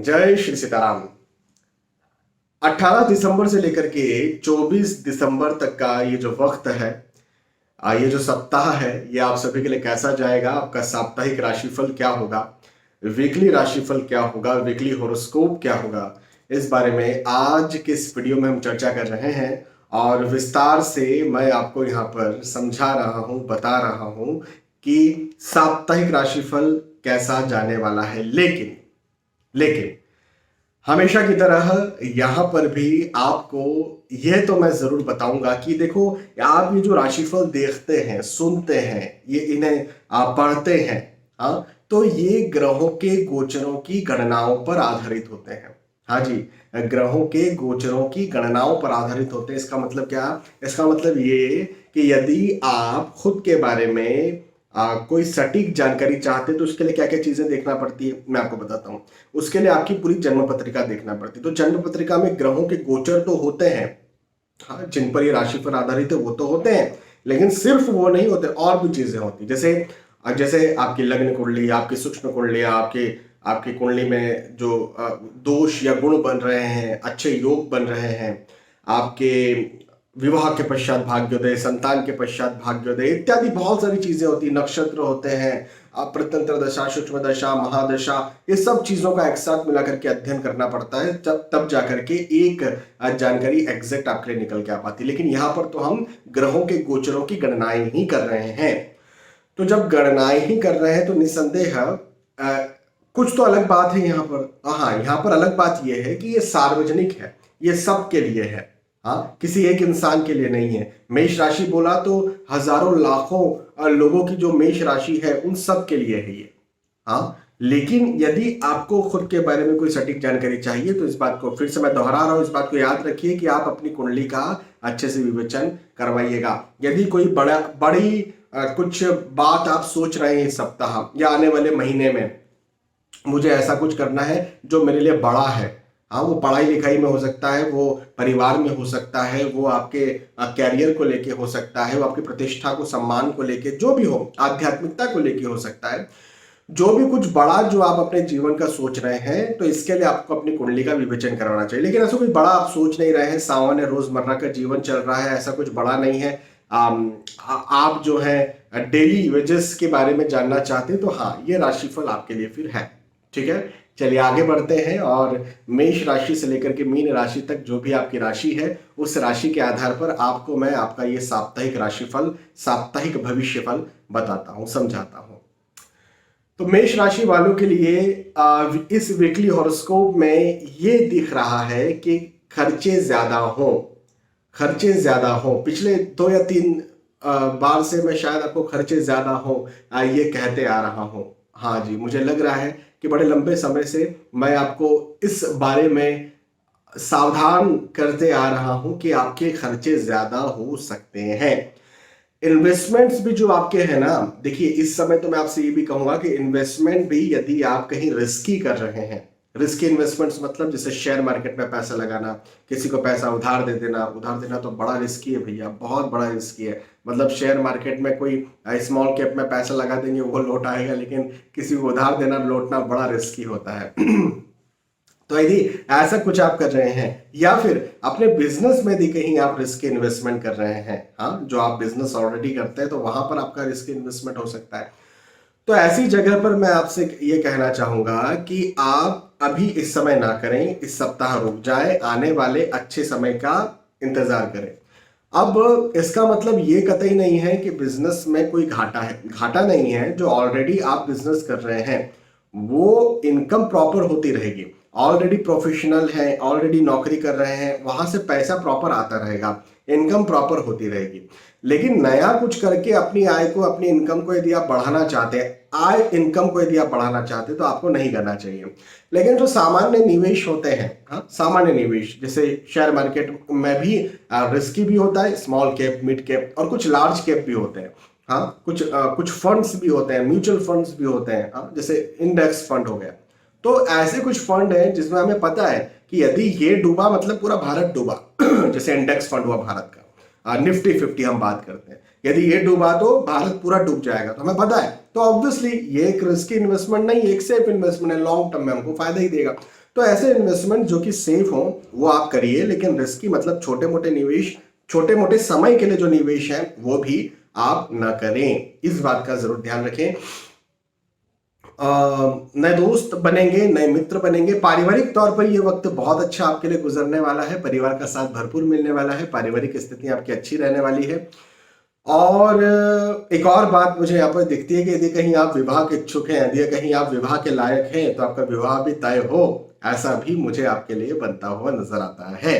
जय श्री सीताराम। 18 दिसंबर से लेकर के 24 दिसंबर तक का ये जो वक्त है, ये जो सप्ताह है, ये आप सभी के लिए कैसा जाएगा? आपका साप्ताहिक राशिफल क्या होगा, वीकली राशिफल क्या होगा, वीकली होरोस्कोप क्या होगा, इस बारे में आज के इस वीडियो में हम चर्चा कर रहे हैं। और विस्तार से मैं आपको यहाँ पर समझा रहा हूँ, बता रहा हूँ कि साप्ताहिक राशिफल कैसा जाने वाला है। लेकिन हमेशा की तरह यहां पर भी आपको यह तो मैं जरूर बताऊंगा कि देखो, आप ये जो राशिफल देखते हैं, सुनते हैं, ये इन्हें आप पढ़ते हैं, हाँ, तो ये ग्रहों के गोचरों की गणनाओं पर आधारित होते हैं। हाँ जी, ग्रहों के गोचरों की गणनाओं पर आधारित होते हैं। इसका मतलब क्या? इसका मतलब ये कि यदि आप खुद के बारे में कोई सटीक जानकारी चाहते हैं तो उसके लिए क्या क्या चीजें देखना पड़ती है, मैं आपको बताता हूँ। उसके लिए आपकी पूरी जन्म पत्रिका देखना पड़ती है। तो जन्म पत्रिका में ग्रहों के गोचर तो होते हैं, हाँ, जिन पर ये राशि पर आधारित है वो तो होते हैं, लेकिन सिर्फ वो नहीं होते, और भी चीजें होती। जैसे जैसे आपकी लग्न कुंडली, आपकी सूक्ष्म कुंडली, आपके आपकी कुंडली में जो दोष या गुण बन रहे हैं, अच्छे योग बन रहे हैं, आपके विवाह के पश्चात भाग्योदय, संतान के पश्चात भाग्योदय इत्यादि बहुत सारी चीजें होती, नक्षत्र होते हैं, प्रत्यंत्र दशा, सूक्ष्म दशा, महादशा, ये सब चीजों का एक साथ मिलाकर के अध्ययन करना पड़ता है, तब जाकर के एक जानकारी एग्जैक्ट आपके लिए निकल के आ पाती। लेकिन यहाँ पर तो हम ग्रहों के गोचरों की गणनाएं ही कर रहे हैं। तो जब गणनाएं ही कर रहे हैं तो निसंदेह कुछ तो अलग बात है यहाँ पर। हाँ, यहाँ पर अलग बात यह है कि ये सार्वजनिक है, ये सबके लिए है, हाँ, किसी एक इंसान के लिए नहीं है। मेष राशि बोला तो हजारों लाखों लोगों की जो मेष राशि है उन सब के लिए है ये, हाँ। लेकिन यदि आपको खुद के बारे में कोई सटीक जानकारी चाहिए तो इस बात को फिर से मैं दोहरा रहा हूं, इस बात को याद रखिए कि आप अपनी कुंडली का अच्छे से विवेचन करवाइएगा। यदि कोई बड़ी कुछ बात आप सोच रहे हैं इस सप्ताह या आने वाले महीने में, मुझे ऐसा कुछ करना है जो मेरे लिए बड़ा है, हाँ, वो पढ़ाई लिखाई में हो सकता है, वो परिवार में हो सकता है, वो आपके कैरियर को लेके हो सकता है, वो आपकी प्रतिष्ठा को, सम्मान को लेके, जो भी हो, आध्यात्मिकता को लेके हो सकता है, जो भी कुछ बड़ा जो आप अपने जीवन का सोच रहे हैं, तो इसके लिए आपको अपनी कुंडली का विवेचन करवाना चाहिए। लेकिन ऐसा कोई बड़ा आप सोच नहीं रहे हैं, सामान्य रोजमर्रा का जीवन चल रहा है, ऐसा कुछ बड़ा नहीं है, आप जो है डेली वेजेस के बारे में जानना चाहते हैं, तो हाँ, ये राशिफल आपके लिए फिर है। ठीक है, चलिए आगे बढ़ते हैं और मेष राशि से लेकर के मीन राशि तक जो भी आपकी राशि है, उस राशि के आधार पर आपको मैं आपका ये साप्ताहिक राशिफल, साप्ताहिक भविष्यफल बताता हूं, समझाता हूं। तो मेष राशि वालों के लिए इस वीकली हॉरोस्कोप में ये दिख रहा है कि खर्चे ज्यादा हो। पिछले 2 या 3 बार से मैं शायद आपको खर्चे ज्यादा हो ये कहते आ रहा हूं। हाँ जी, मुझे लग रहा है कि बड़े लंबे समय से मैं आपको इस बारे में सावधान करते आ रहा हूं कि आपके खर्चे ज्यादा हो सकते हैं। इन्वेस्टमेंट्स भी जो आपके हैं ना, देखिए इस समय तो मैं आपसे ये भी कहूंगा कि इन्वेस्टमेंट भी यदि आप कहीं रिस्की कर रहे हैं, रिस्की इन्वेस्टमेंट्स मतलब जैसे शेयर मार्केट में पैसा लगाना, किसी को पैसा उधार देना तो बड़ा रिस्की है भैया, बहुत बड़ा रिस्की है। मतलब शेयर मार्केट में कोई स्मॉल कैप में पैसा लगा देंगे वो लौट आएगा, लेकिन किसी को उधार देना, लौटना बड़ा रिस्की होता है। तो यदि ऐसा कुछ आप कर रहे हैं या फिर अपने बिजनेस में भी कहीं आप रिस्क इन्वेस्टमेंट कर रहे हैं, हाँ, जो आप बिजनेस ऑलरेडी करते हैं, तो वहां पर आपका रिस्क इन्वेस्टमेंट हो सकता है। तो ऐसी जगह पर मैं आपसे ये कहना चाहूंगा कि आप अभी इस समय ना करें, इस सप्ताह रुक जाए, आने वाले अच्छे समय का इंतजार करें। अब इसका मतलब ये कतई नहीं है कि बिजनेस में कोई घाटा है, घाटा नहीं है। जो ऑलरेडी आप बिजनेस कर रहे हैं वो इनकम प्रॉपर होती रहेगी, ऑलरेडी प्रोफेशनल है, ऑलरेडी नौकरी कर रहे हैं, वहां से पैसा प्रॉपर आता रहेगा, इनकम प्रॉपर होती रहेगी। लेकिन नया कुछ करके अपनी आय को, अपनी इनकम को यदि आप बढ़ाना चाहते हैं, इनकम को यदि आप बढ़ाना चाहते हैं, तो आपको नहीं करना चाहिए। लेकिन जो सामान्य निवेश होते हैं, हाँ, सामान्य निवेश जैसे शेयर मार्केट में भी रिस्की भी होता है, स्मॉल कैप, मिड कैप और कुछ लार्ज कैप भी होते हैं, हाँ, कुछ फंड्स भी होते हैं, म्यूचुअल फंड्स भी होते हैं, हाँ, जैसे इंडेक्स फंड हो गया। तो ऐसे कुछ फंड हैं जिसमें हमें पता है कि यदि ये डूबा मतलब पूरा भारत डूबा। जैसे इंडेक्स फंड हुआ भारत का, निफ्टी 50 हम बात करते हैं, यदि ये डूबा तो भारत पूरा डूब जाएगा, तो हमें पता है। तो ऑब्वियसली ये एक रिस्की इन्वेस्टमेंट नहीं, एक सेफ इन्वेस्टमेंट है, लॉन्ग टर्म में हमको फायदा ही देगा। तो ऐसे इन्वेस्टमेंट जो कि सेफ हो वो आप करिए, लेकिन रिस्की मतलब छोटे मोटे निवेश, छोटे मोटे समय के लिए जो निवेश है वो भी आप ना करें। इस बात का जरूर ध्यान रखें। नए दोस्त बनेंगे, नए मित्र बनेंगे। पारिवारिक तौर पर ये वक्त बहुत अच्छा आपके लिए गुजरने वाला है, परिवार का साथ भरपूर मिलने वाला है, पारिवारिक स्थिति आपकी अच्छी रहने वाली है। और एक और बात मुझे यहाँ पर दिखती है कि यदि कहीं आप विवाह के इच्छुक हैं, यदि कहीं आप विवाह के लायक हैं, तो आपका विवाह भी तय हो, ऐसा भी मुझे आपके लिए बनता हुआ नजर आता है।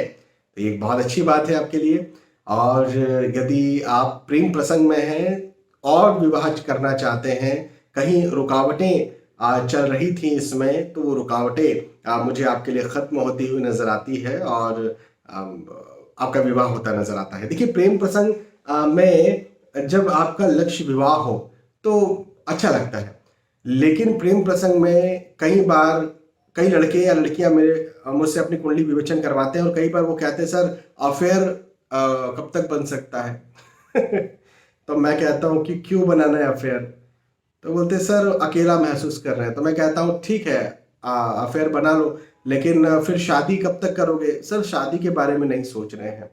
तो ये एक बहुत अच्छी बात है आपके लिए। और यदि आप प्रेम प्रसंग में हैं और विवाह करना चाहते हैं, कहीं रुकावटें चल रही थी इसमें, तो वो रुकावटें मुझे आपके लिए खत्म होती हुई नजर आती है और आपका विवाह होता नजर आता है। देखिए, प्रेम प्रसंग में जब आपका लक्ष्य विवाह हो तो अच्छा लगता है, लेकिन प्रेम प्रसंग में कई बार कई लड़के या लड़कियां मुझसे अपनी कुंडली विवेचन करवाते हैं और कई बार वो कहते हैं सर अफेयर कब तक बन सकता है। तो मैं कहता हूँ कि क्यों बनाना है अफेयर? तो बोलते सर अकेला महसूस कर रहे हैं। तो मैं कहता हूँ ठीक है, अफेयर बना लो, लेकिन फिर शादी कब तक करोगे? सर शादी के बारे में नहीं सोच रहे हैं।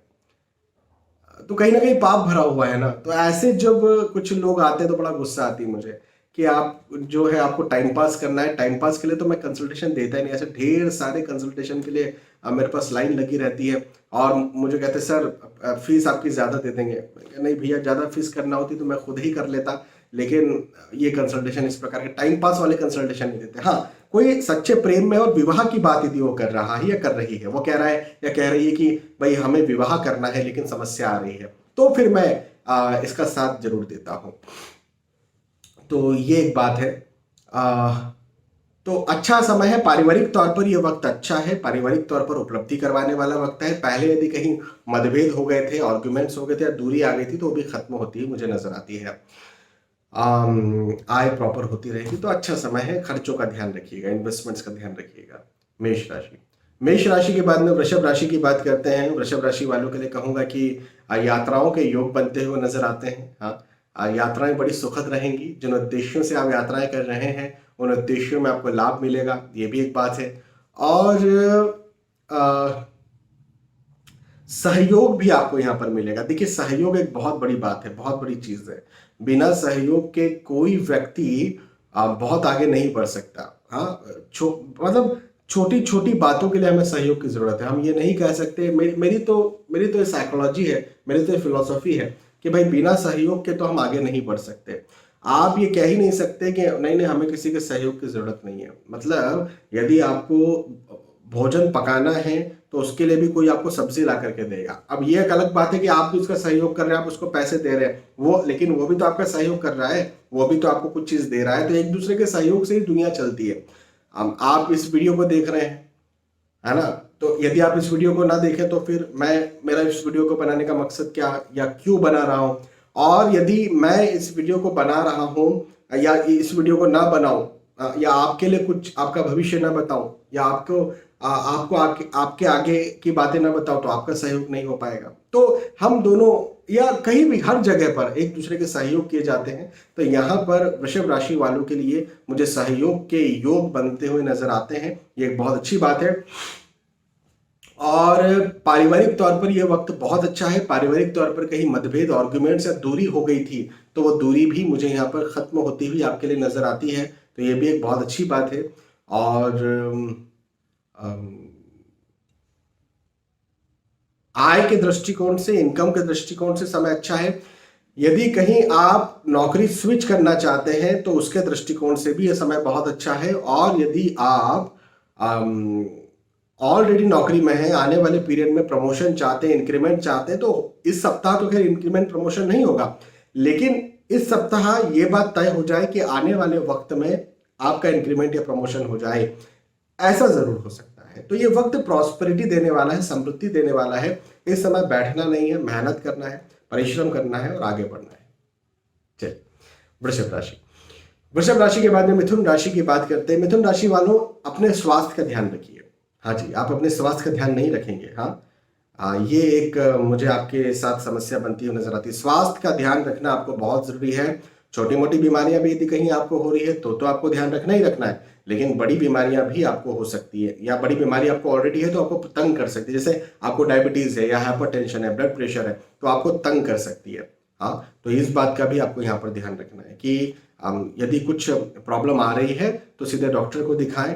तो कहीं ना कहीं पाप भरा हुआ है ना। तो ऐसे जब कुछ लोग आते हैं तो बड़ा गुस्सा आती है मुझे कि आप जो है आपको टाइम पास करना है। टाइम पास के लिए तो मैं कंसल्टेशन देता ही नहीं। ऐसे ढेर सारे कंसल्टेशन के लिए मेरे पास लाइन लगी रहती है और मुझे कहते हैं सर फीस आपकी ज़्यादा दे देंगे। नहीं भैया, ज़्यादा फीस करना होती तो मैं खुद ही कर लेता, लेकिन ये कंसल्टेशन इस प्रकार के टाइम पास वाले कंसल्टेशन नहीं देते। हाँ, कोई सच्चे प्रेम में और विवाह की बात यदि वो कर रहा है या कर रही है, वो कह रहा है या कह रही है कि भाई हमें विवाह करना है लेकिन समस्या आ रही है, तो फिर मैं इसका साथ जरूर देता हूं। तो ये एक बात है। तो अच्छा समय है, पारिवारिक तौर पर यह वक्त अच्छा है, पारिवारिक तौर पर उपलब्धि करवाने वाला वक्त है। पहले यदि कहीं मतभेद हो गए थे, आर्ग्यूमेंट्स हो गए थे या दूरी आ गई थी, तो वो भी खत्म होती है मुझे नजर आती है। आय प्रॉपर होती रहेगी, तो अच्छा समय है। खर्चों का ध्यान रखिएगा, इन्वेस्टमेंट्स का ध्यान रखिएगा। मेष राशि। मेष राशि के बाद में वृषभ राशि की बात करते हैं। वृषभ राशि वालों के लिए कहूंगा कि यात्राओं के योग बनते हुए नजर आते हैं। हाँ, यात्राएं बड़ी सुखद रहेंगी। जिन उद्देश्यों से आप यात्राएं कर रहे हैं उन उद्देश्यों में आपको लाभ मिलेगा, ये भी एक बात है। और सहयोग भी आपको यहाँ पर मिलेगा। देखिए, सहयोग एक बहुत बड़ी बात है, बहुत बड़ी चीज है। बिना सहयोग के कोई व्यक्ति बहुत आगे नहीं बढ़ सकता। हाँ, मतलब छोटी छोटी बातों के लिए हमें सहयोग की जरूरत है। हम ये नहीं कह सकते, मेरी तो साइकोलॉजी है, मेरी तो फिलोसॉफी है कि भाई बिना सहयोग के तो हम आगे नहीं बढ़ सकते। आप ये कह ही नहीं सकते कि नहीं नहीं हमें किसी के सहयोग की जरूरत नहीं है। मतलब यदि आपको भोजन पकाना है तो उसके लिए भी कोई आपको सब्जी ला करके देगा। अब ये एक अलग बात है कि आप भी उसका सहयोग कर रहे हैं, आप उसको पैसे दे रहे हैं, वो लेकिन वो भी तो आपका सहयोग कर रहा है, वो भी तो आपको कुछ चीज दे रहा है। तो एक दूसरे के सहयोग से ही दुनिया चलती है। आप इस वीडियो को देख रहे हैं, है ना? तो यदि आप इस वीडियो को ना देखें तो फिर मेरा इस वीडियो को बनाने का मकसद क्या या क्यों बना रहा हूं? और यदि मैं इस वीडियो को बना रहा हूं या इस वीडियो को ना बनाऊं या आपके लिए कुछ आपका भविष्य ना बताऊं या आपको आपके आगे की बातें ना बताओ, तो आपका सहयोग नहीं हो पाएगा। तो हम दोनों या कहीं भी हर जगह पर एक दूसरे के सहयोग किए जाते हैं। तो यहाँ पर वृषभ राशि वालों के लिए मुझे सहयोग के योग बनते हुए नजर आते हैं, ये एक बहुत अच्छी बात है। और पारिवारिक तौर पर यह वक्त बहुत अच्छा है। पारिवारिक तौर पर कहीं मतभेद, आर्ग्यूमेंट्स या दूरी हो गई थी तो वो दूरी भी मुझे यहाँ पर खत्म होती हुई आपके लिए नजर आती है। तो ये भी एक बहुत अच्छी बात है। और आय के दृष्टिकोण से, इनकम के दृष्टिकोण से समय अच्छा है। यदि कहीं आप नौकरी स्विच करना चाहते हैं तो उसके दृष्टिकोण से भी यह समय बहुत अच्छा है। और यदि आप ऑलरेडी नौकरी में हैं, आने वाले पीरियड में प्रमोशन चाहते हैं, इंक्रीमेंट चाहते हैं, तो इस सप्ताह तो खैर इंक्रीमेंट प्रमोशन नहीं होगा, लेकिन इस सप्ताह ये बात तय हो जाए कि आने वाले वक्त में आपका इंक्रीमेंट या प्रमोशन हो जाए, ऐसा जरूर हो सकता है। तो ये वक्त प्रॉस्पेरिटी देने वाला है, समृद्धि देने वाला है। इस समय बैठना नहीं है, मेहनत करना है, परिश्रम करना है और आगे बढ़ना है। चलिए, वृषभ राशि। वृषभ राशि के बाद में मिथुन राशि की बात करते हैं। मिथुन राशि वालों, अपने स्वास्थ्य का ध्यान रखिए। हाँ जी, आप अपने स्वास्थ्य का ध्यान नहीं रखेंगे, ये एक मुझे आपके साथ समस्या बनती हुई नजर आती है। स्वास्थ्य का ध्यान रखना आपको बहुत जरूरी है। छोटी मोटी बीमारियां भी यदि कहीं आपको हो रही है तो आपको ध्यान रखना ही रखना है, लेकिन बड़ी बीमारियां भी आपको हो सकती है, या बड़ी बीमारी आपको ऑलरेडी है तो आपको तंग कर सकती है। जैसे आपको डायबिटीज है या हाइपरटेंशन है, ब्लड प्रेशर है, तो आपको तंग कर सकती है। हाँ, तो इस बात का भी आपको यहाँ पर ध्यान रखना है कि यदि कुछ प्रॉब्लम आ रही है तो सीधे डॉक्टर को दिखाएं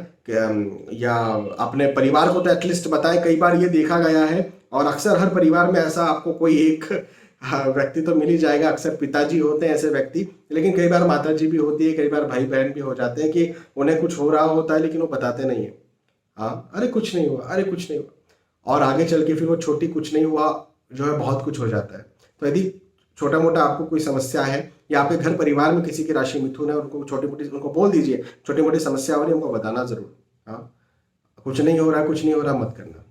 या अपने परिवार को तो एटलीस्ट बताएं। कई बार ये देखा गया है, और अक्सर हर परिवार में ऐसा आपको कोई एक व्यक्ति तो मिल ही जाएगा। अक्सर पिताजी होते हैं ऐसे व्यक्ति, लेकिन कई बार माताजी भी होती है, कई बार भाई बहन भी हो जाते हैं कि उन्हें कुछ हो रहा होता है लेकिन वो बताते नहीं है। हाँ, अरे कुछ नहीं हुआ, अरे कुछ नहीं हुआ, और आगे चल के फिर वो छोटी कुछ नहीं हुआ जो है बहुत कुछ हो जाता है। तो यदि छोटा मोटा आपको कोई समस्या है, या आपके घर परिवार में किसी की राशि मिथुन है, उनको छोटी मोटी उनको बोल दीजिए छोटी मोटी समस्या हो रही है, उनको बताना जरूर। हाँ, कुछ नहीं हो रहा, कुछ नहीं हो रहा मत करना।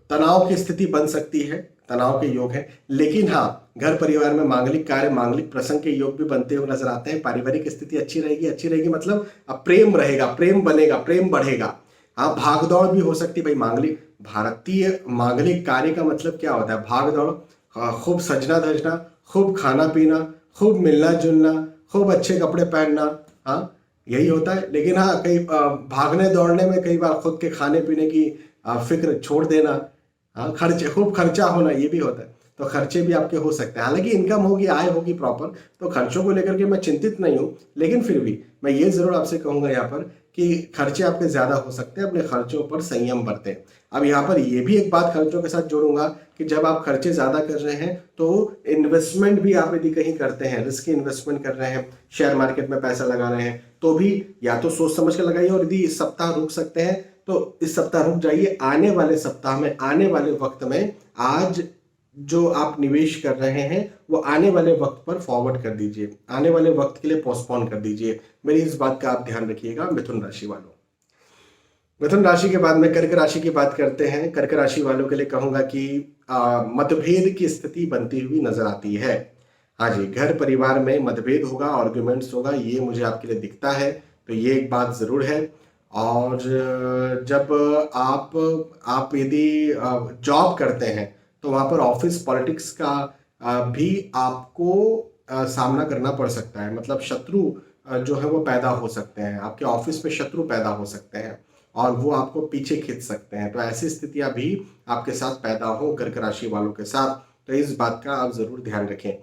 तनाव की स्थिति बन सकती है, तनाव के योग है, लेकिन हाँ, घर परिवार में मांगलिक कार्य, मांगलिक प्रसंग के योग भी बनते हुए नजर आते हैं। पारिवारिक स्थिति अच्छी रहेगी, अच्छी रहेगी मतलब अब प्रेम रहेगा, प्रेम बनेगा, प्रेम बढ़ेगा। हाँ, भागदौड़ भी हो सकती है भाई। मांगलिक, भारतीय मांगलिक कार्य का मतलब क्या होता है? भागदौड़, खूब सजना धजना, खूब खाना पीना, खूब मिलना जुलना, खूब अच्छे कपड़े पहनना। हाँ, यही होता है। लेकिन हाँ, कई भागने दौड़ने में कई बार खुद के खाने पीने की फिक्र छोड़ देना। हाँ, खर्चे, खूब खर्चा होना, ये भी होता है। तो खर्चे भी आपके हो सकते हैं। हालांकि इनकम होगी, आय होगी प्रॉपर, तो खर्चों को लेकर के मैं चिंतित नहीं हूँ। लेकिन फिर भी मैं ये जरूर आपसे कहूंगा यहाँ पर कि खर्चे आपके ज्यादा हो सकते हैं, अपने खर्चों पर संयम बरतें। अब यहाँ पर ये भी एक बात खर्चों के साथ जोड़ूंगा कि जब आप खर्चे ज्यादा कर रहे हैं तो इन्वेस्टमेंट भी आप यदि कहीं करते हैं, रिस्क इन्वेस्टमेंट कर रहे हैं, शेयर मार्केट में पैसा लगा रहे हैं, तो भी या तो सोच समझ कर लगाइए, और यदि इस सप्ताह रुक सकते हैं तो इस सप्ताह रुक जाइए। आने वाले सप्ताह में, आने वाले वक्त में, आज जो आप निवेश कर रहे हैं वो आने वाले वक्त पर फॉरवर्ड कर दीजिए, आने वाले वक्त के लिए पोस्टपोन कर दीजिए। मेरी इस बात का आप ध्यान रखिएगा मिथुन राशि वालों। मिथुन राशि के बाद में कर्क राशि की बात करते हैं। कर्क राशि वालों के लिए कहूंगा कि मतभेद की स्थिति बनती हुई नजर आती है। हाँ जी, घर परिवार में मतभेद होगा, आर्ग्यूमेंट्स होगा, ये मुझे आपके लिए दिखता है। तो ये एक बात जरूर है। और जब आप यदि जॉब करते हैं तो वहां पर ऑफिस पॉलिटिक्स का भी आपको सामना करना पड़ सकता है। मतलब शत्रु जो है वो पैदा हो सकते हैं, आपके ऑफिस में शत्रु पैदा हो सकते हैं और वो आपको पीछे खींच सकते हैं। तो ऐसी स्थितियां भी आपके साथ पैदा हो कर्क राशि वालों के साथ, तो इस बात का आप जरूर ध्यान रखें।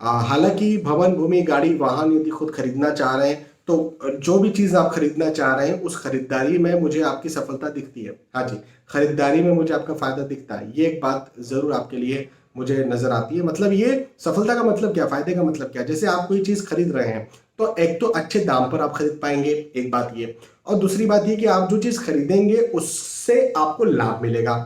हालांकि भवन, भूमि, गाड़ी, वाहन यदि खुद खरीदना चाह रहे हैं तो जो भी चीज आप खरीदना चाह रहे हैं उस खरीदारी में मुझे आपकी सफलता दिखती है। हाँ जी, खरीदारी में मुझे आपका फायदा दिखता है। ये एक बात जरूर आपके लिए मुझे नजर आती है। मतलब ये सफलता का मतलब क्या, फायदे का मतलब क्या? जैसे आप कोई चीज खरीद रहे हैं तो एक तो अच्छे दाम पर आप खरीद पाएंगे, एक बात ये, और दूसरी बात ये कि आप जो चीज खरीदेंगे उससे आपको लाभ मिलेगा।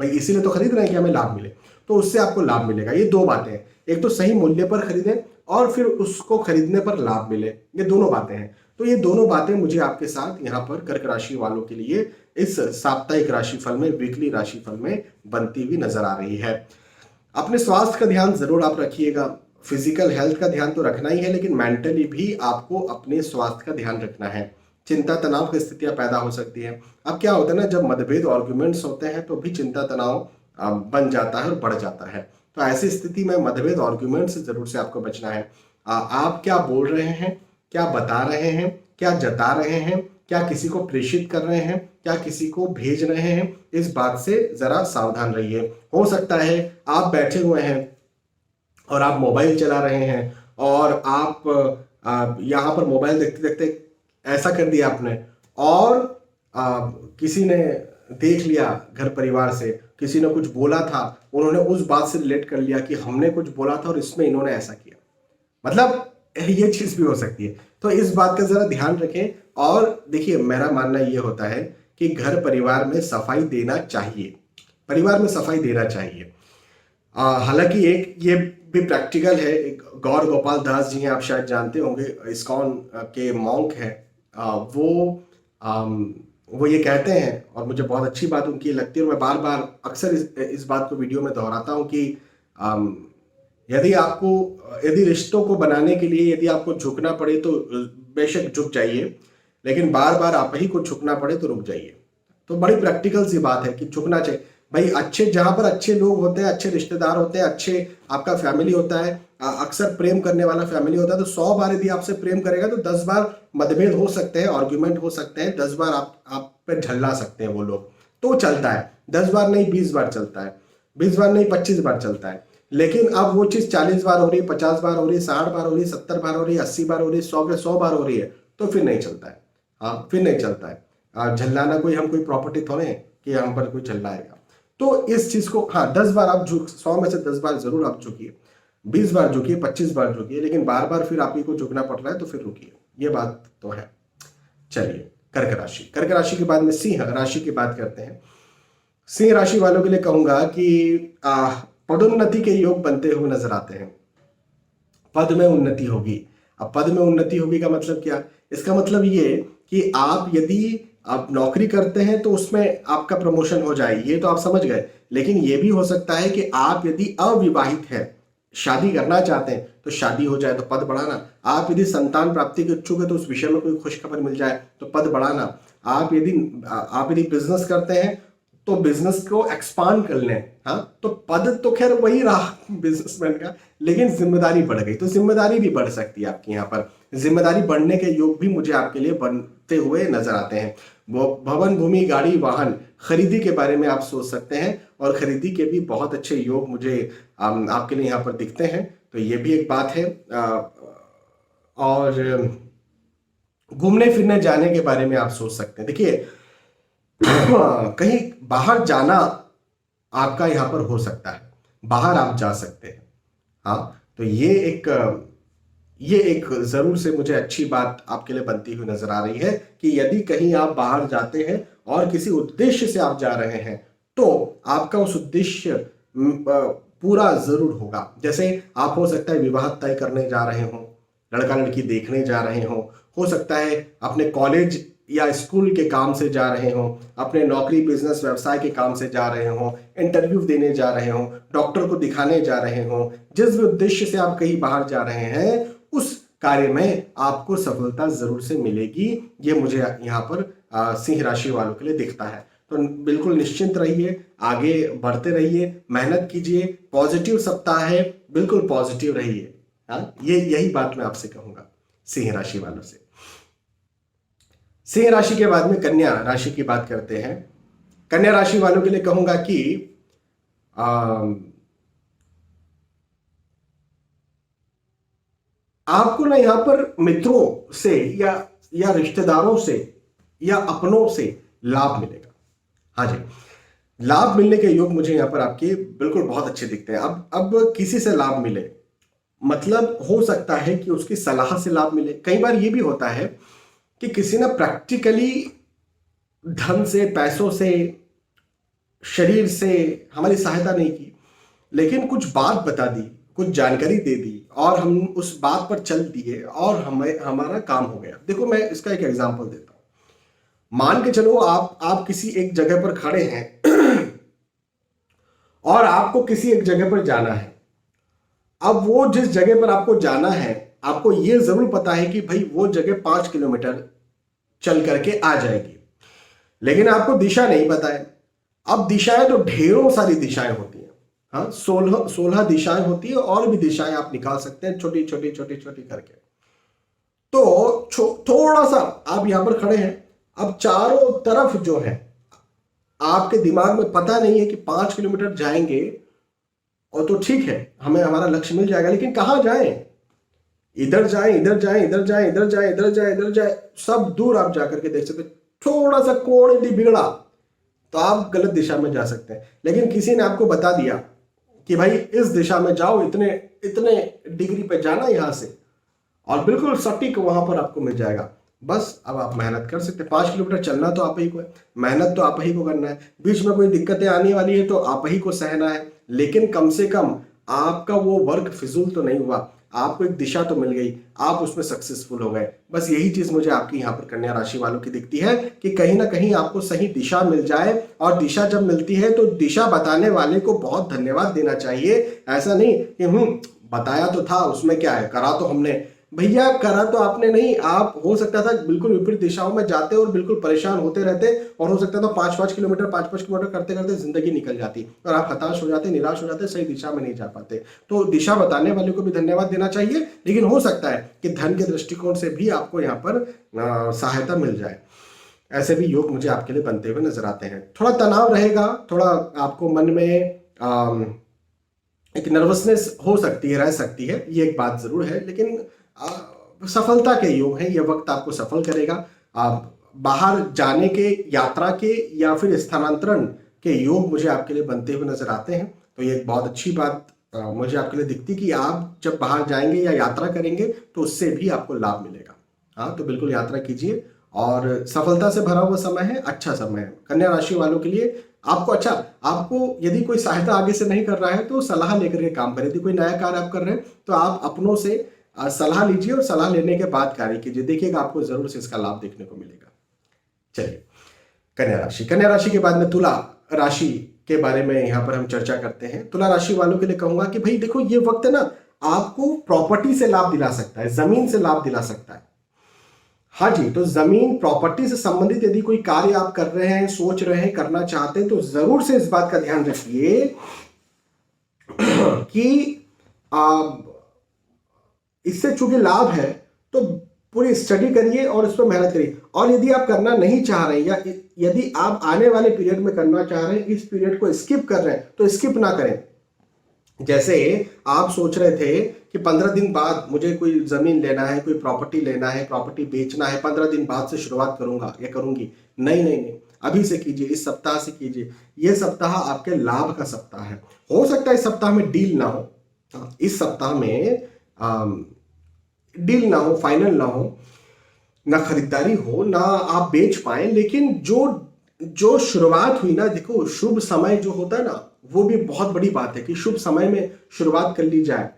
भाई इसीलिए तो खरीद रहे हैं कि हमें लाभ मिले, तो उससे आपको लाभ मिलेगा। ये दो बातें हैं, एक तो सही मूल्य पर खरीदें और फिर उसको खरीदने पर लाभ मिले, ये दोनों बातें हैं। तो ये दोनों बातें मुझे आपके साथ यहाँ पर कर्क राशि वालों के लिए इस साप्ताहिक राशिफल में, वीकली राशिफल में बनती हुई नजर आ रही है। अपने स्वास्थ्य का ध्यान जरूर आप रखिएगा। फिजिकल हेल्थ का ध्यान तो रखना ही है, लेकिन मेंटली भी आपको अपने स्वास्थ्य का ध्यान रखना है। चिंता तनाव की स्थितियां पैदा हो सकती हैं। अब क्या होता है ना, जब मतभेद आर्गुमेंट्स होते हैं तो भी चिंता तनाव बन जाता है और बढ़ जाता है। तो ऐसी स्थिति में मतभेद आर्गुमेंट से जरूर से आपको बचना है। आप क्या बोल रहे हैं, क्या बता रहे हैं, क्या जता रहे हैं, क्या किसी को प्रेषित कर रहे हैं, क्या किसी को भेज रहे हैं, इस बात से जरा सावधान रहिए। हो सकता है आप बैठे हुए हैं और आप मोबाइल चला रहे हैं और आप यहाँ पर मोबाइल देखते देखते ऐसा कर दिया आपने, और किसी ने देख लिया, घर परिवार से किसी ने कुछ बोला था, उन्होंने उस बात से रिलेट कर लिया कि हमने कुछ बोला था और इसमें इन्होंने ऐसा किया। मतलब ये चीज भी हो सकती है। तो इस बात का जरा ध्यान रखें। और देखिए, मेरा मानना ये होता है कि घर परिवार में सफाई देना चाहिए, परिवार में सफाई देना चाहिए। हालांकि एक ये भी प्रैक्टिकल है। गौर गोपाल दास जी हैं, आप शायद जानते होंगे, इस्कॉन के मॉन्क हैं। वो ये कहते हैं, और मुझे बहुत अच्छी बात उनकी लगती है, और मैं बार बार अक्सर इस बात को वीडियो में दोहराता हूँ कि यदि रिश्तों को बनाने के लिए यदि आपको झुकना पड़े तो बेशक झुक जाइए, लेकिन बार बार आप ही को झुकना पड़े तो रुक जाइए। तो बड़ी प्रैक्टिकल सी बात है कि झुकना चाहिए। भाई अच्छे, जहां पर अच्छे लोग होते हैं, अच्छे रिश्तेदार होते हैं, अच्छे आपका फैमिली होता है, अक्सर प्रेम करने वाला फैमिली होता है, तो 100 बार यदि आपसे प्रेम करेगा तो 10 बार मतभेद हो सकते हैं, आर्ग्यूमेंट हो सकते हैं, 10 बार आप पे झल्ला सकते हैं वो लोग, तो चलता है। 10 बार नहीं 20 बार चलता है, 20 बार नहीं 25 बार चलता है। लेकिन अब वो चीज 40 बार हो रही है, 50 बार हो रही है, 60 बार हो रही है, 70 बार हो रही है, 80 बार हो रही है, 100 के 100 बार हो रही है, तो फिर नहीं चलता है। हाँ, फिर नहीं चलता है। झल्लाना कोई, हम कोई प्रॉपर्टी थोड़े हैं कि हम पर कोई झल्लाएगा। तो इस चीज को, हाँ 10 बार आप झुक, 100 में से 10 बार जरूर आप झुकिए, 20 बार झुकिए, 25 बार झुकिए, लेकिन बार बार फिर आप ही को झुकना पड़ रहा है तो फिर रुकिए, ये बात तो है। चलिए, कर्क राशि। कर्क राशि के बाद में सिंह राशि की बात करते हैं। सिंह राशि वालों के लिए कहूंगा कि पदोन्नति के योग बनते हुए नजर आते हैं। पद में उन्नति होगी। अब पद में उन्नति होगी का मतलब क्या? इसका मतलब ये कि आप यदि आप नौकरी करते हैं तो उसमें आपका प्रमोशन हो जाए, ये तो आप समझ गए। लेकिन ये भी हो सकता है कि आप यदि अविवाहित हैं, शादी करना चाहते हैं तो शादी हो जाए तो पद बढ़ाना। आप यदि संतान प्राप्ति के इच्छुक है तो उस विषय में कोई खुशखबर मिल जाए तो पद बढ़ाना। आप यदि बिजनेस करते हैं तो बिजनेस को एक्सपांड कर लें। हाँ, तो पद तो खैर वही रहा बिजनेसमैन का, लेकिन जिम्मेदारी बढ़ गई, तो जिम्मेदारी भी बढ़ सकती है आपकी। यहाँ पर जिम्मेदारी बढ़ने के योग भी मुझे आपके लिए बनते हुए नजर आते हैं। वो भवन, भूमि, गाड़ी, वाहन खरीदी के बारे में आप सोच सकते हैं, और खरीदी के भी बहुत अच्छे योग मुझे आपके लिए यहाँ पर दिखते हैं, तो ये भी एक बात है। और घूमने फिरने जाने के बारे में आप सोच सकते हैं। देखिए, कहीं बाहर जाना आपका यहाँ पर हो सकता है, बाहर आप जा सकते हैं। हाँ, तो ये एक जरूर से मुझे अच्छी बात आपके लिए बनती हुई नजर आ रही है कि यदि कहीं आप बाहर जाते हैं और किसी उद्देश्य से आप जा रहे हैं तो आपका उस उद्देश्य पूरा जरूर होगा। जैसे आप हो सकता है विवाह तय करने जा रहे हो, लड़का लड़की देखने जा रहे हो सकता है अपने कॉलेज या स्कूल के काम से जा रहे हो, अपने नौकरी, बिजनेस, व्यवसाय के काम से जा रहे हो, इंटरव्यू देने जा रहे हो, डॉक्टर को दिखाने जा रहे हो। जिस भी उद्देश्य से आप कहीं बाहर जा रहे हैं उस कार्य में आपको सफलता जरूर से मिलेगी, ये मुझे यहाँ पर सिंह राशि वालों के लिए दिखता है। तो बिल्कुल निश्चिंत रहिए, आगे बढ़ते रहिए, मेहनत कीजिए, पॉजिटिव सप्ताह है, बिल्कुल पॉजिटिव रहिए। हाँ, यही बात मैं आपसे कहूंगा सिंह राशि वालों से। सिंह राशि के बाद में कन्या राशि की बात करते हैं। कन्या राशि वालों के लिए कहूंगा कि आपको ना यहां पर मित्रों से या रिश्तेदारों से या अपनों से लाभ मिलेगा। हाँ जी, लाभ मिलने के योग मुझे यहां पर आपके बिल्कुल बहुत अच्छे दिखते हैं। अब किसी से लाभ मिले, मतलब हो सकता है कि उसकी सलाह से लाभ मिले। कई बार ये भी होता है कि किसी ने प्रैक्टिकली धन से, पैसों से, शरीर से हमारी सहायता नहीं की, लेकिन कुछ बात बता दी, कुछ जानकारी दे दी और हम उस बात पर चल दिए और हमारा काम हो गया। देखो, मैं इसका एक एग्जांपल देता हूं। मान के चलो आप किसी एक जगह पर खड़े हैं और आपको किसी एक जगह पर जाना है। अब वो जिस जगह पर आपको जाना है, आपको ये जरूर पता है कि भाई वो जगह 5 किलोमीटर चल करके आ जाएगी, लेकिन आपको दिशा नहीं पता है। अब दिशाएं तो ढेरों सारी दिशाएं होती हैं। हाँ, 16 दिशाएं होती है, और भी दिशाएं आप निकाल सकते हैं छोटी छोटी छोटी छोटी करके। तो थोड़ा सा आप यहां पर खड़े हैं, अब चारों तरफ जो है आपके दिमाग में पता नहीं है कि 5 किलोमीटर जाएंगे और तो ठीक है, हमें हमारा लक्ष्य मिल जाएगा, लेकिन कहां जाएं? इधर जाएं, इधर जाएं, इधर जाएं, इधर जाएं, इधर जाएं, इधर जाएं, सब दूर आप जाकर के देख सकते हैं। थोड़ा सा कोण यदि बिगड़ा तो आप गलत दिशा में जा सकते हैं। लेकिन किसी ने आपको बता दिया कि भाई इस दिशा में जाओ, इतने इतने डिग्री पे जाना यहां से, और बिल्कुल सटीक वहां पर आपको मिल जाएगा। बस अब आप मेहनत कर सकते हैं। 5 किलोमीटर चलना तो आप ही को है, मेहनत तो आप ही को करना है। बीच में कोई दिक्कतें आने वाली है तो आप ही को सहना है, लेकिन कम से कम आपका वो वर्क फिजूल तो नहीं हुआ, आपको एक दिशा तो मिल गई, आप उसमें सक्सेसफुल हो गए। बस यही चीज मुझे आपकी यहाँ पर कन्या राशि वालों की दिखती है कि कहीं ना कहीं आपको सही दिशा मिल जाए, और दिशा जब मिलती है तो दिशा बताने वाले को बहुत धन्यवाद देना चाहिए। ऐसा नहीं कि बताया तो था, उसमें क्या है, करा तो हमने, भैया करा तो आपने नहीं, आप हो सकता था बिल्कुल विपरीत दिशाओं में जाते और बिल्कुल परेशान होते रहते, और हो सकता था 5-5 किलोमीटर पाँच करते जिंदगी निकल जाती और आप हताश हो जाते, निराश हो जाते, सही दिशा में नहीं जा पाते। तो दिशा बताने वाले को भी धन्यवाद देना चाहिए, लेकिन हो सकता है कि धन के दृष्टिकोण से भी आपको यहाँ पर सहायता मिल जाए। ऐसे भी योग मुझे आपके लिए बनते हुए नजर आते हैं। थोड़ा तनाव रहेगा, थोड़ा आपको मन में एक नर्वसनेस हो सकती है, रह सकती है, ये एक बात जरूर है, लेकिन सफलता के योग है, ये वक्त आपको सफल करेगा। आप बाहर जाने के, यात्रा के या फिर स्थानांतरण के योग मुझे आपके लिए बनते हुए नजर आते हैं। तो ये एक बहुत अच्छी बात मुझे आपके लिए दिखती कि आप जब बाहर जाएंगे या यात्रा करेंगे तो उससे भी आपको लाभ मिलेगा। हाँ, तो बिल्कुल यात्रा कीजिए, और सफलता से भरा हुआ समय है, अच्छा समय है कन्या राशि वालों के लिए। आपको यदि कोई सहायता आगे से नहीं कर रहा है तो सलाह लेकर के काम करें। यदि कोई नया कार्य आप कर रहे हैं तो आप अपनों से सलाह लीजिए, और सलाह लेने के बाद कार्य कीजिए, देखिएगा आपको जरूर से इसका लाभ देखने को मिलेगा। चलिए, कन्या राशि के बाद में तुला राशि के बारे में यहां पर हम चर्चा करते हैं। तुला राशि वालों के लिए कहूंगा कि भाई देखो, ये वक्त है ना, आपको प्रॉपर्टी से लाभ दिला सकता है, जमीन से लाभ दिला सकता है। हाँ जी, तो जमीन प्रॉपर्टी से संबंधित यदि कोई कार्य आप कर रहे हैं, सोच रहे हैं, करना चाहते हैं, तो जरूर से इस बात का ध्यान रखिए कि इससे चूंकि लाभ है तो पूरी स्टडी करिए और इस पर मेहनत करिए। और यदि आप करना नहीं चाह रहे हैं, या यदि आप आने वाले पीरियड में करना चाह रहे हैं, इस पीरियड को स्किप कर रहे हैं, तो स्किप ना करें। जैसे आप सोच रहे थे कि 15 दिन बाद मुझे कोई जमीन लेना है, कोई प्रॉपर्टी लेना है, प्रॉपर्टी बेचना है, 15 दिन बाद से शुरुआत करूंगा या करूंगी, नहीं नहीं नहीं, अभी से कीजिए, इस सप्ताह से कीजिए। यह सप्ताह आपके लाभ का सप्ताह है। हो सकता है इस सप्ताह में डील ना हो, इस सप्ताह में डील ना हो, फाइनल ना हो, ना खरीदारी हो, ना आप बेच पाए, लेकिन जो शुरुआत हुई ना, देखो शुभ समय जो होता है ना, वो भी बहुत बड़ी बात है कि शुभ समय में शुरुआत कर ली जाए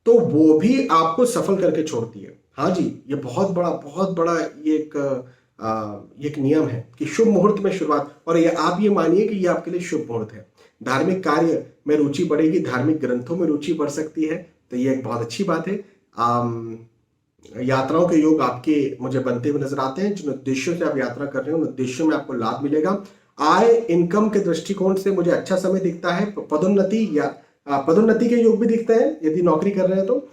तो वो भी आपको सफल करके छोड़ती है। हाँ जी, ये बहुत बड़ा ये एक नियम है कि शुभ मुहूर्त में शुरुआत, और ये आप ये मानिए कि ये आपके लिए शुभ मुहूर्त है। धार्मिक कार्य में रुचि बढ़ेगी, धार्मिक ग्रंथों में रुचि बढ़ सकती है, तो ये एक बहुत अच्छी बात है। यात्राओं के योग आपके मुझे बनते हुए नजर आते हैं। जिन उद्देश्यों से आप यात्रा कर रहे हैं उन उद्देश्यों में आपको लाभ मिलेगा। आय इनकम के दृष्टिकोण से मुझे अच्छा समय दिखता है। पदोन्नति के योग भी दिखते हैं यदि नौकरी कर रहे हैं तो।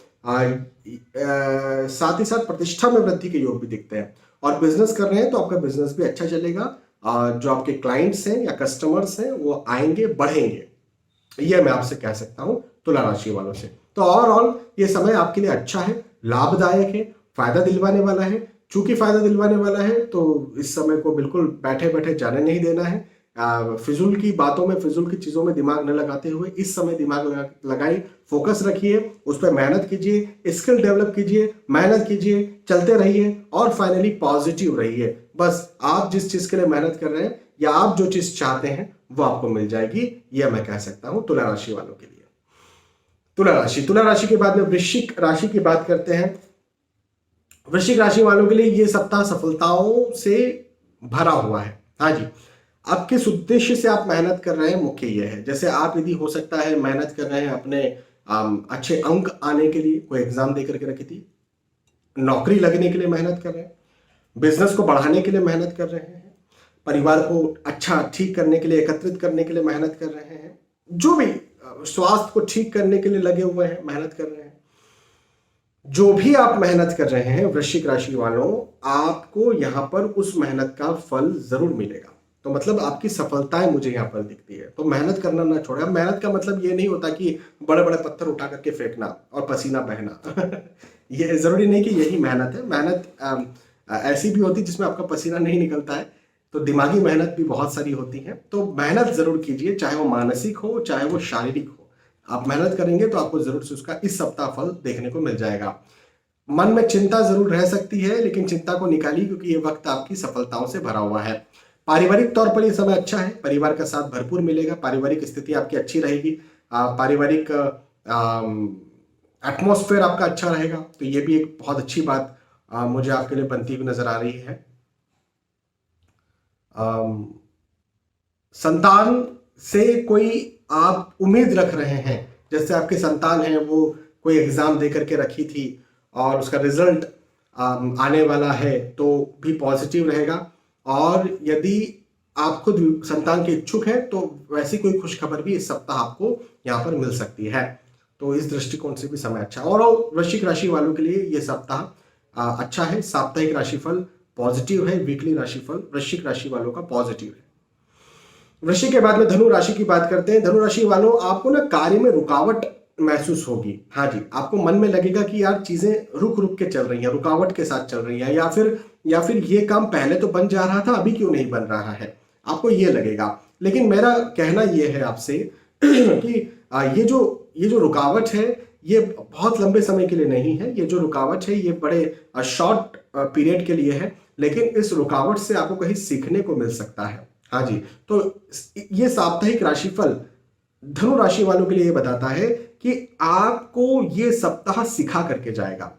साथ ही साथ प्रतिष्ठा में वृद्धि के योग भी दिखते हैं, और बिजनेस कर रहे हैं तो आपका बिजनेस भी अच्छा चलेगा। जो आपके क्लाइंट्स हैं या कस्टमर्स हैं वो आएंगे, बढ़ेंगे, यह मैं आपसे कह सकता हूं तुला राशि वालों से। तो ओवरऑल ये समय आपके लिए अच्छा है, लाभदायक है, फायदा दिलवाने वाला है। चूंकि फायदा दिलवाने वाला है तो इस समय को बिल्कुल बैठे बैठे जाने नहीं देना है। फिजूल की बातों में, फिजूल की चीजों में दिमाग न लगाते हुए इस समय दिमाग लगाइए, फोकस रखिए, उस पर मेहनत कीजिए, स्किल डेवलप कीजिए, मेहनत कीजिए, चलते रहिए, और फाइनली पॉजिटिव रहिए। बस आप जिस चीज के लिए मेहनत कर रहे हैं या आप जो चीज चाहते हैं वो आपको मिल जाएगी, यह मैं कह सकता हूं तुला राशि वालों के लिए। तुला राशि के बाद में वृश्चिक राशि की बात करते हैं। वृश्चिक राशि वालों के लिए ये सप्ताह सफलताओं से भरा हुआ है। हाँ जी, आप किस उद्देश्य से आप मेहनत कर रहे हैं, मुख्य ये है। जैसे आप यदि हो सकता है मेहनत कर रहे हैं अपने अच्छे अंक आने के लिए, कोई एग्जाम दे करके रखी थी, नौकरी लगने के लिए मेहनत कर रहे हैं, बिजनेस को बढ़ाने के लिए मेहनत कर रहे हैं, परिवार को अच्छा ठीक करने के लिए, एकत्रित करने के लिए मेहनत कर रहे हैं, जो भी स्वास्थ्य को ठीक करने के लिए लगे हुए हैं, मेहनत कर रहे हैं, जो भी आप मेहनत कर रहे हैं वृश्चिक राशि वालों, आपको यहां पर उस मेहनत का फल जरूर मिलेगा। तो मतलब आपकी सफलताएं मुझे यहां पर दिखती है। तो मेहनत करना ना छोड़े। मेहनत का मतलब ये नहीं होता कि बड़े बड़े पत्थर उठा करके फेंकना और पसीना बहना ये जरूरी नहीं कि यही मेहनत है। मेहनत ऐसी भी होती है जिसमें आपका पसीना नहीं निकलता है। तो दिमागी मेहनत भी बहुत सारी होती है। तो मेहनत जरूर कीजिए, चाहे वो मानसिक हो चाहे वो शारीरिक हो। आप मेहनत करेंगे तो आपको जरूर से उसका इस सप्ताह फल देखने को मिल जाएगा। मन में चिंता जरूर रह सकती है, लेकिन चिंता को निकालिए क्योंकि ये वक्त आपकी सफलताओं से भरा हुआ है। पारिवारिक तौर पर यह समय अच्छा है, परिवार का साथ भरपूर मिलेगा, पारिवारिक स्थिति आपकी अच्छी रहेगी, पारिवारिक एटमॉस्फेयर आपका अच्छा रहेगा। तो ये भी एक बहुत अच्छी बात मुझे आपके लिए बनती हुई नजर आ रही है। संतान से कोई आप उम्मीद रख रहे हैं, जैसे आपके संतान हैं वो कोई एग्जाम दे करके रखी थी और उसका रिजल्ट आने वाला है तो भी पॉजिटिव रहेगा। और यदि आप खुद संतान के इच्छुक हैं तो वैसी कोई खुशखबर भी इस सप्ताह आपको यहाँ पर मिल सकती है। तो इस दृष्टिकोण से भी समय अच्छा है। और वृश्चिक राशि वालों के लिए ये सप्ताह अच्छा है। साप्ताहिक राशिफल पॉजिटिव है, वीकली राशिफल वृश्चिक राशि वालों का पॉजिटिव है। वृश्चिक के बाद में धनु राशि की बात करते हैं। धनु राशि वालों, आपको ना कार्य में रुकावट महसूस होगी। हाँ जी, आपको मन में लगेगा कि यार चीजें रुक रुक के चल रही हैं, रुकावट के साथ चल रही हैं, या फिर ये काम पहले तो बन जा रहा था, अभी क्यों नहीं बन रहा है, आपको ये लगेगा। लेकिन मेरा कहना ये है आपसे कि ये जो रुकावट है ये बहुत लंबे समय के लिए नहीं है। ये जो रुकावट है ये बड़े शॉर्ट पीरियड के लिए है, लेकिन इस रुकावट से आपको कहीं सीखने को मिल सकता है। हाँ जी, तो ये साप्ताहिक राशिफल धनु राशि वालों के लिए ये बताता है कि आपको ये सप्ताह सिखा करके जाएगा।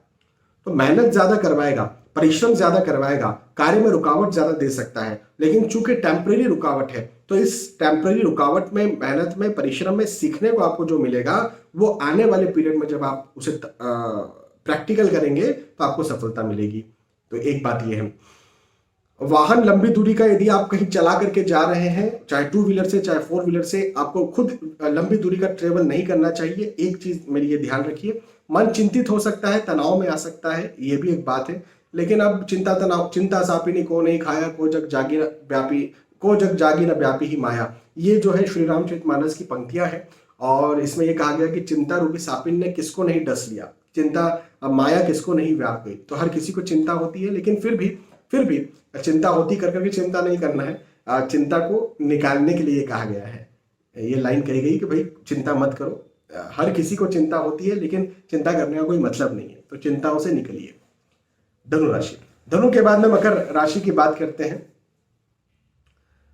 तो मेहनत ज्यादा करवाएगा, परिश्रम ज्यादा करवाएगा, कार्य में रुकावट ज्यादा दे सकता है, लेकिन चूंकि टेम्परेरी रुकावट है तो इस टेम्परेरी रुकावट में, मेहनत में, परिश्रम में सीखने को आपको जो मिलेगा वो आने वाले पीरियड में जब आप उसे प्रैक्टिकल करेंगे तो आपको सफलता मिलेगी। तो एक बात ये है। वाहन लंबी दूरी का यदि आप कहीं चला करके जा रहे हैं, चाहे 2 व्हीलर से चाहे 4 व्हीलर से, आपको खुद लंबी दूरी का ट्रेवल नहीं करना चाहिए। एक चीज मेरी ये ध्यान रखिए, मन चिंतित हो सकता है, तनाव में आ सकता है, ये भी एक बात है। लेकिन अब चिंता सापिनी को नहीं खाया, को जग जागी न व्यापी ही माया, ये जो है श्री रामचरितमानस की पंक्तियां हैं। और इसमें यह कहा गया कि चिंता रूपी सापिन ने किसको नहीं डस लिया, चिंता माया किसको नहीं व्याप गई। तो हर किसी को चिंता होती है, लेकिन फिर भी चिंता होती कर करके चिंता नहीं करना है, चिंता को निकालने के लिए कहा गया है। ये लाइन कही गई कि भाई चिंता मत करो, हर किसी को चिंता होती है, लेकिन चिंता करने का कोई मतलब नहीं है, तो चिंताओं से निकलिए। धनु राशि, धनु के बाद में मकर राशि की बात करते हैं।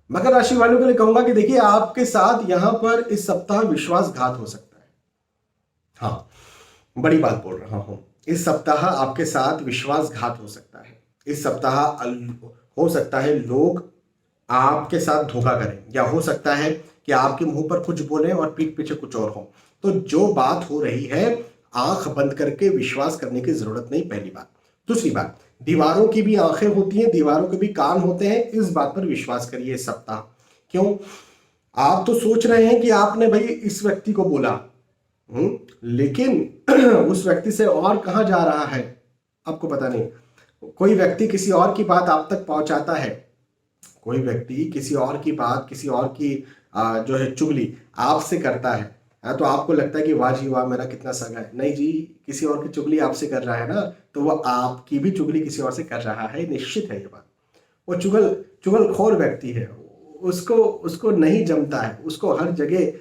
मकर राशि वालों के लिए कहूंगा कि देखिए आपके साथ यहां पर इस सप्ताह विश्वासघात हो सकता है। हाँ, बड़ी बात बोल रहा हूं, इस सप्ताह आपके साथ विश्वासघात हो सकता है। इस सप्ताह हो सकता है लोग आपके साथ धोखा करें, या हो सकता है कि आपके मुंह पर कुछ बोलें और पीठ पीछे कुछ और हो। तो जो बात हो रही है आंख बंद करके विश्वास करने की जरूरत नहीं, पहली बात। दूसरी बात, दीवारों की भी आंखें होती हैं, दीवारों के भी कान होते हैं, इस बात पर विश्वास करिए इस सप्ताह। क्यों? आप तो सोच रहे हैं कि आपने भाई इस व्यक्ति को बोला, लेकिन उस व्यक्ति से और कहां जा रहा है आपको पता नहीं। कोई व्यक्ति किसी और की बात आप तक पहुंचाता है, कोई व्यक्ति किसी और की बात, किसी और की जो है चुगली आपसे करता है, तो आपको लगता है कि वाह जी वाह मेरा कितना सगा है। नहीं जी, किसी और की चुगली आपसे कर रहा है ना, तो वो आपकी भी चुगली किसी और से कर रहा है, निश्चित है ये बात। वो चुगलखोर व्यक्ति है, उसको नहीं जमता है, उसको हर जगह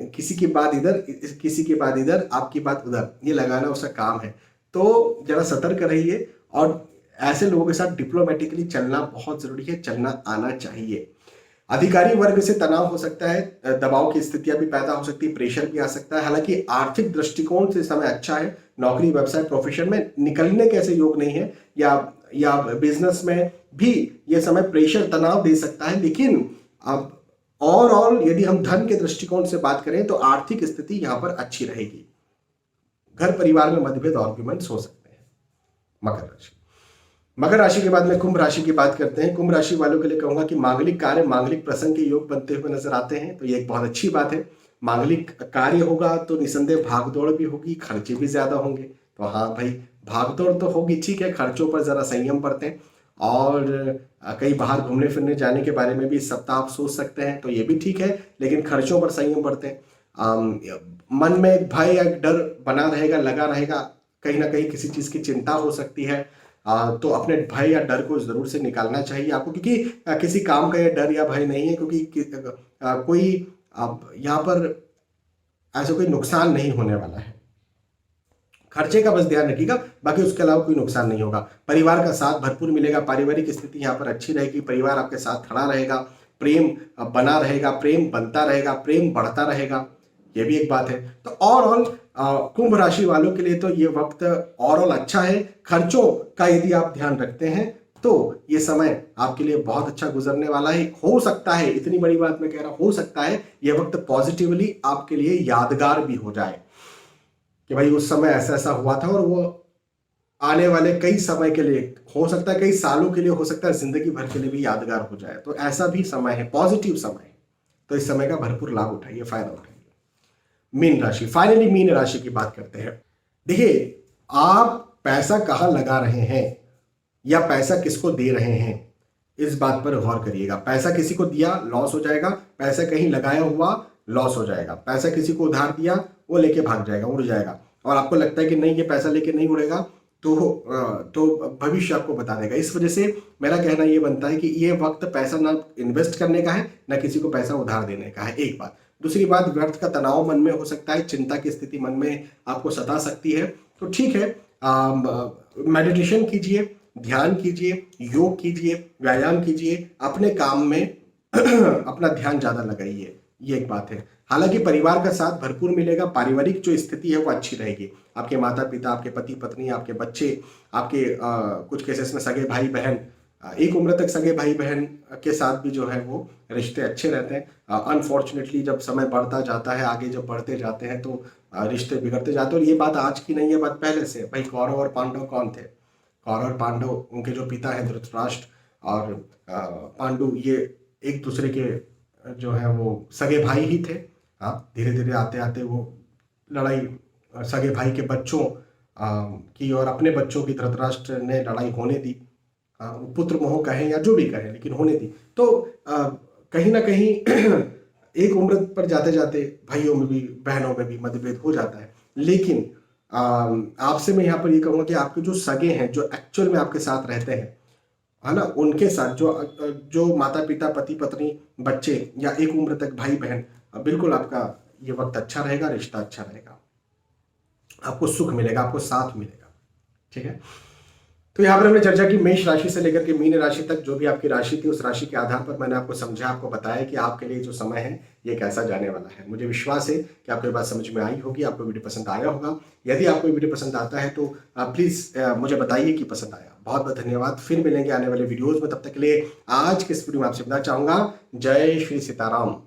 किसी की बात इधर, किसी की बात इधर, आपकी बात उधर, ये लगाना उसका काम है। तो जरा सतर्क रहिए, और ऐसे लोगों के साथ डिप्लोमेटिकली चलना बहुत जरूरी है, चलना आना चाहिए। अधिकारी वर्ग से तनाव हो सकता है, दबाव की स्थितियां भी पैदा हो सकती है, प्रेशर भी आ सकता है। हालांकि आर्थिक दृष्टिकोण से समय अच्छा है, नौकरी, व्यवसाय, प्रोफेशन में निकलने के ऐसे योग नहीं है, या बिजनेस में भी ये समय प्रेशर, तनाव दे सकता है। लेकिन अब ओवरऑल यदि हम धन के दृष्टिकोण से बात करें तो आर्थिक स्थिति यहां पर अच्छी रहेगी। घर परिवार में मतभेद, आर्ग्यूमेंट्स हो सकते हैं। मकर राशि के बाद में कुंभ राशि की बात करते हैं। कुंभ राशि वालों के लिए कहूंगा कि मांगलिक कार्य, मांगलिक प्रसंग के योग बनते हुए नजर आते हैं, तो ये एक बहुत अच्छी बात है। मांगलिक कार्य होगा तो निसंदेह भागदौड़ भी होगी, खर्चे भी ज्यादा होंगे। तो हाँ भाई, भागदौड़ तो होगी, ठीक है, खर्चों पर जरा संयम बरतें। और कहीं बाहर घूमने फिरने जाने के बारे में भी इस सप्ताह आप सोच सकते हैं, तो ये भी ठीक है, लेकिन खर्चों पर संयम बरतें। मन में एक भय या डर बना रहेगा, लगा रहेगा, कहीं ना कहीं किसी चीज की चिंता हो सकती है। तो अपने भय या डर को जरूर से निकालना चाहिए आपको, क्योंकि किसी काम का ये डर या भय नहीं है, क्योंकि कोई यहाँ पर ऐसा कोई नुकसान नहीं होने वाला है। खर्चे का बस ध्यान रखिएगा, बाकी उसके अलावा कोई नुकसान नहीं होगा। परिवार का साथ भरपूर मिलेगा, पारिवारिक स्थिति यहाँ पर अच्छी रहेगी, परिवार आपके साथ खड़ा रहेगा, प्रेम बना रहेगा, प्रेम बनता रहेगा, प्रेम बढ़ता रहेगा, ये भी एक बात है। तो ओवरऑल कुंभ राशि वालों के लिए तो ये वक्त ओवरऑल अच्छा है। खर्चों का यदि आप ध्यान रखते हैं तो ये समय आपके लिए बहुत अच्छा गुजरने वाला है। हो सकता है, इतनी बड़ी बात मैं कह रहा हूं, हो सकता है ये वक्त पॉजिटिवली आपके लिए यादगार भी हो जाए कि भाई उस समय ऐसा ऐसा हुआ था और वो आने वाले कई समय के लिए, हो सकता है कई सालों के लिए, हो सकता है जिंदगी भर के लिए भी यादगार हो जाए। तो ऐसा भी समय है, पॉजिटिव समय है। तो इस समय का भरपूर लाभ उठाइए, फायदा उठाइए। मीन राशि, फाइनली मीन राशि की बात करते हैं। देखिए, आप पैसा कहाँ लगा रहे हैं या पैसा किसको दे रहे हैं, इस बात पर गौर करिएगा। पैसा किसी को दिया, लॉस हो जाएगा। पैसा कहीं लगाया हुआ, लॉस हो जाएगा। पैसा किसी को उधार दिया, वो लेके भाग जाएगा, उड़ जाएगा। और आपको लगता है कि नहीं, ये पैसा लेके नहीं उड़ेगा, तो भविष्य आपको बता देगा। इस वजह से मेरा कहना ये बनता है कि ये वक्त पैसा ना इन्वेस्ट करने का है, ना किसी को पैसा उधार देने का है, एक बात। दूसरी बात, व्यर्थ का तनाव मन में हो सकता है, चिंता की स्थिति मन में आपको सता सकती है। तो ठीक है, मेडिटेशन कीजिए, ध्यान कीजिए, योग कीजिए, व्यायाम कीजिए, अपने काम में अपना ध्यान ज्यादा लगाइए, ये एक बात है। हालांकि परिवार का साथ भरपूर मिलेगा, पारिवारिक जो स्थिति है वो अच्छी रहेगी। आपके माता पिता, आपके पति पत्नी, आपके बच्चे, आपके कुछ केसेस में सगे भाई बहन, एक उम्र तक सगे भाई बहन के साथ भी जो है वो रिश्ते अच्छे रहते हैं। अनफॉर्चुनेटली जब समय बढ़ता जाता है, आगे जब बढ़ते जाते हैं, तो रिश्ते बिगड़ते जाते हैं। और ये बात आज की नहीं है, बात पहले से। भाई, कौरव और पांडव कौन थे? कौरव और पांडव, उनके जो पिता है धृतराष्ट्र और पांडु, ये एक दूसरे के जो है वो सगे भाई ही थे। हाँ, धीरे धीरे आते आते वो लड़ाई सगे भाई के बच्चों की और अपने बच्चों की धृतराष्ट्र ने लड़ाई होने दी। पुत्र मोह कहें या जो भी कहें, लेकिन होने दी। तो कहीं ना कहीं एक उम्र पर जाते जाते भाइयों में भी, बहनों में भी मतभेद हो जाता है। लेकिन आपसे मैं यहाँ पर ये कहूँगा कि आपके जो सगे हैं, जो एक्चुअल में आपके साथ रहते हैं, है ना, उनके साथ जो माता पिता, पति पत्नी, बच्चे या एक उम्र तक भाई बहन, बिल्कुल आपका ये वक्त अच्छा रहेगा, रिश्ता अच्छा रहेगा, आपको सुख मिलेगा, आपको साथ मिलेगा। ठीक है, तो यहाँ पर हमने चर्चा की मेष राशि से लेकर के मीन राशि तक। जो भी आपकी राशि थी, उस राशि के आधार पर मैंने आपको समझा, आपको बताया कि आपके लिए जो समय है ये कैसा जाने वाला है। मुझे विश्वास है कि आपको ये बात समझ में आई होगी, आपको वीडियो पसंद आया होगा। यदि आपको वीडियो पसंद आता है तो प्लीज मुझे बताइए कि पसंद आया। बहुत बहुत धन्यवाद। फिर मिलेंगे आने वाले वीडियोज में, तब तक के लिए आज के इस वीडियो में आपसे बताना चाहूंगा, जय श्री सीताराम।